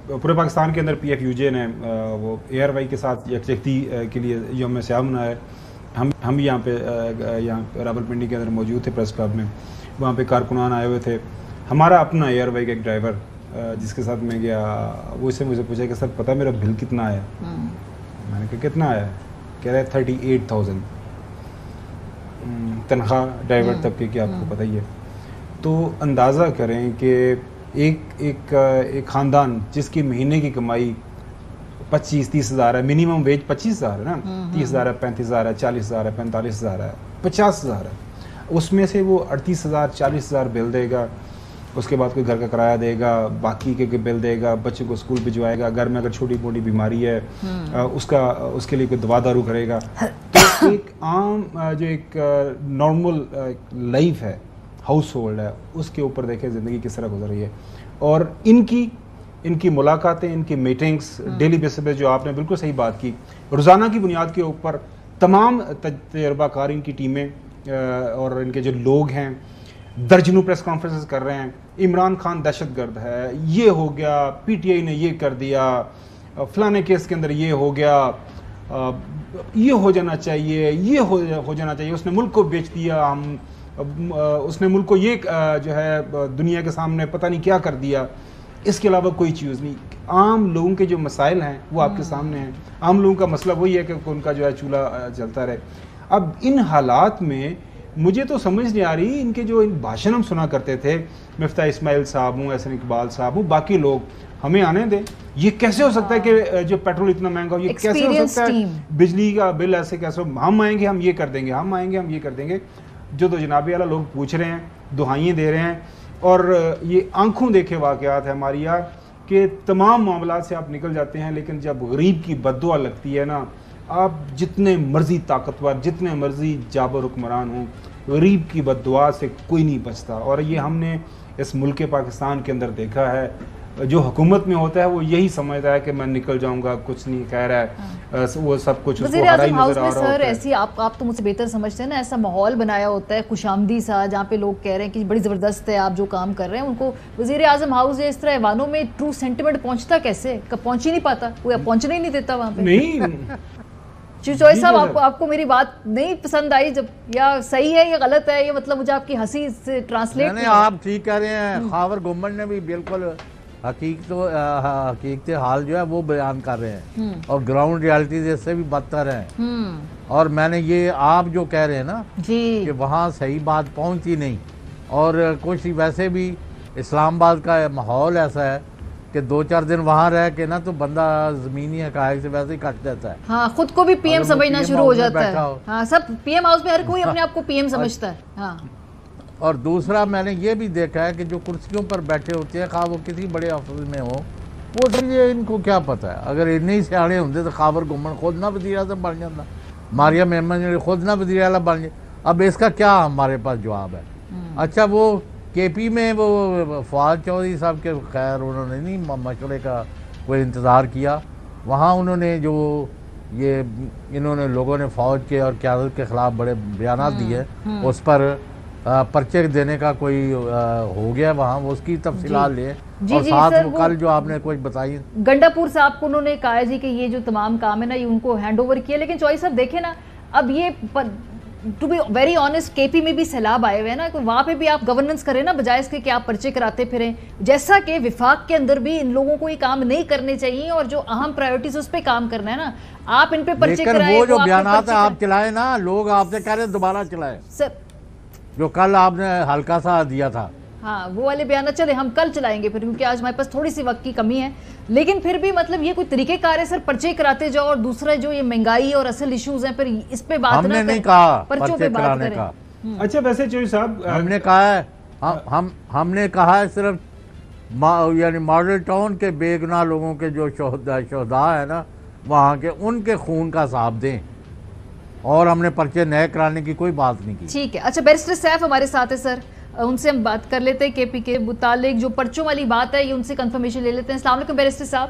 پورے پاکستان کے اندر PFUJ نے وہ ایئر وائی کے ساتھ یکجہتی کے لیے یوم سیاہ منایا ہے. ہم یہاں پہ راولپنڈی کے اندر موجود تھے پریس کلب میں, وہاں پہ کارکنان آئے ہوئے تھے. ہمارا اپنا ایئر وائی کا ایک ڈرائیور جس کے ساتھ میں گیا, وہ اس سے مجھے پوچھا کہ سر پتہ میرا بل کتنا آیا؟ میں نے کہا کتنا آیا؟ کہہ رہا ہے 38,000 تنخواہ ڈرائیور طبقے کی, آپ کو پتہ ہی ہے. تو اندازہ کریں کہ ایک خاندان جس کی مہینے کی کمائی 25-30 ہزار ہے, منیمم ویج 25,000 ہے نا, 30,000 ہے, 35,000 ہے, 40,000 ہے, 45,000 ہے, 50,000 ہے, اس میں سے وہ 38,000 40,000 بل دے گا, اس کے بعد کوئی گھر کا کرایہ دے گا, باقی کے بل دے گا, بچے کو اسکول بھجوائے گا, گھر میں اگر چھوٹی موٹی بیماری ہے اس کے لیے کوئی دوا دارو کرے گا. تو ایک عام جو ایک نارمل لائف ہے, ہاؤس ہولڈ ہے, اس کے اوپر دیکھیں زندگی کس طرح گزر رہی ہے. اور ان کی ملاقاتیں, ان کی میٹنگز ڈیلی بیسس پہ, جو آپ نے بالکل صحیح بات کی, روزانہ کی بنیاد کے اوپر تمام تجربہ کار ان کی ٹیمیں اور ان کے جو لوگ ہیں درجنوں پریس کانفرنسز کر رہے ہیں. عمران خان دہشت گرد ہے, یہ ہو گیا, PTI نے یہ کر دیا, فلانے کیس کے اندر یہ ہو گیا, یہ ہو جانا چاہیے, یہ ہو جانا چاہیے, اس نے ملک کو بیچ دیا, اس نے ملک کو یہ جو ہے دنیا کے سامنے پتہ نہیں کیا کر دیا. اس کے علاوہ کوئی چیز نہیں. عام لوگوں کے جو مسائل ہیں وہ آپ کے سامنے ہیں. عام لوگوں کا مسئلہ وہی ہے کہ ان کا جو ہے چولہا جلتا رہے. اب ان حالات میں مجھے تو سمجھ نہیں آ رہی, ان کے جو بھاشن ہم سنا کرتے تھے, مفتاح اسماعیل صاحب ہوں, احسن اقبال صاحب ہوں, باقی لوگ, ہمیں آنے دیں. یہ کیسے ہو سکتا ہے کہ جو پیٹرول اتنا مہنگا ہو, یہ کیسے ہو سکتا ہے بجلی کا بل ایسے کیسے ہو, ہم آئیں گے ہم یہ کر دیں گے, ہم آئیں گے ہم یہ کر دیں گے. جو تو جناب والا لوگ پوچھ رہے ہیں, دہائیں دے رہے ہیں, اور یہ آنکھوں دیکھے واقعات ہے ہماری یہاں کہ تمام معاملات سے آپ نکل جاتے ہیں, لیکن جب غریب کی بددعا لگتی ہے نا, آپ جتنے مرضی طاقتور, جتنے مرضی جابر حکمران ہوں, غریب کی بددعا سے کوئی نہیں بچتا. اور یہ ہم نے اس ملک پاکستان کے اندر دیکھا ہے. جو حکومت میں ہوتا ہے وہ یہی سمجھتا ہے کہ میں نکل جاؤں گا, کچھ نہیں خیر ہے, وہ سب کچھ اس کو ہرائی نظر آ رہا ہوتا ہے. ایسی آپ تو مجھ سے بہتر سمجھتے ہیں نا, ایسا ماحول بنایا ہوتا ہے خوش آمدی سا, جہاں پہ لوگ کہہ رہے ہیں کہ بڑی زبردست ہے آپ جو کام کر رہے ہیں. ان کو وزیر اعظم ہاؤس اس طرح ایوانوں میں ٹرو سینٹیمنٹ پہنچتا کیسے, پہنچ ہی نہیں پاتا, کوئی پہنچنے ہی نہیں دیتا وہاں پہ. نہیں چوئی صاحب, آپ کو میری بات نہیں پسند آئی جب, یا صحیح ہے یا غلط ہے, یہ مطلب مجھے آپ کی ہنسی سے ٹرانسلیٹ نہیں, آپ ٹھیک کہہ رہے ہیں. خاور گورنمنٹ نے بھی بالکل حقیقت حال جو ہے وہ بیان کر رہے ہیں, اور گراؤنڈ ریالٹیز اس سے بھی بدتر ہیں. اور میں نے یہ آپ جو کہہ رہے ہیں نا کہ وہاں صحیح بات پہنچی نہیں, اور کچھ ویسے بھی اسلام آباد کا ماحول ایسا ہے کہ 2-4 دن وہاں رہ کے نا تو بندہ زمینی حقائق سے ویسے ہی کٹ دیتا ہے. ہاں, خود کو بھی PM سمجھنا شروع ہو جاتا ہے. ہاں, سب PM ہاؤس میں ہر کوئی اپنے آپ کو PM سمجھتا ہے. ہاں, اور دوسرا میں نے یہ بھی دیکھا ہے کہ جو کرسیوں پر بیٹھے ہوتے ہیں, خواہ وہ کسی بڑے آفس میں ہو, وہ سمجھے ان کو کیا پتہ ہے. اگر اتنے ہی سیانے ہوتے تو خاور گورنمنٹ خود نہ وزیر اعظم بن جاتا, ماریا محمد خود نہ وزیر اعلیٰ بن جائے. اب اس کا کیا ہمارے پاس جواب ہے؟ اچھا, وہ KP میں وہ فواد چودھری صاحب کے, خیر انہوں نے نہیں مشورے کا کوئی انتظار کیا. وہاں انہوں نے جو انہوں نے لوگوں نے فوج کے اور قیادت کے خلاف بڑے بیانات دیے, اس پر پرچے دینے کا کوئی ہو گیا وہاں, وہ اس کی تفصیلات لیں. اور ساتھ وہ کل جو آپ نے کچھ بتائی, گنڈا پور صاحب کو انہوں نے کہا جی کہ یہ جو تمام کام ہے نا یہ ان کو ہینڈ اوور کیا. لیکن چوئی صاحب دیکھیں نا, اب یہ to be very honest KP میں بھی سیلاب آئے ہوئے ہیں نا, وہاں پہ بھی آپ گورننس کریں نا, بجائے اس کے کہ آپ پرچے کراتے پھریں. جیسا کہ وفاق کے اندر بھی ان لوگوں کو یہ کام نہیں کرنے چاہیے, اور جو اہم پرائیورٹیز اس پہ کام کرنا ہے نا, آپ ان پہ پرچے کرائیں. وہ جو بیانات ہیں آپ چلائیں نا, لوگ آپ سے کہہ رہے ہیں دوبارہ چلائیں, جو کل آپ نے ہلکا سا دیا تھا. ہاں, وہ والے بیانات چلے ہم کل چلائیں گے پھر, کیونکہ آج ہمارے پاس تھوڑی سی وقت کی کمی ہے. لیکن پھر بھی مطلب یہ کوئی طریقہ کار ہے سر, پرچے کراتے جاؤ, اور دوسرا جو یہ مہنگائی اور اصل ایشوز ہیں پھر اس پہ بات ہم نے نہیں کہا پرچے کرانے کا. اچھا ویسے چوئی صاحب, ہم نے کہا ہے, ہم نے کہا ہے صرف یعنی ماڈل ٹاؤن کے بے گناہ لوگوں کے جو شہداء ہیں نا وہاں کے, ان کے خون کا حساب دیں, اور ہم نے پرچے نئے کرانے کی کوئی بات نہیں کی. ٹھیک ہے. اچھا, بیرسٹر سیف ہمارے ساتھ ہے سر, ان سے ہم بات کر لیتے ہیں KP کے متعلق جو پرچوں والی بات ہے, یہ ان سے کنفرمیشن لے لیتے ہیں. السلام علیکم بیرسٹر صاحب.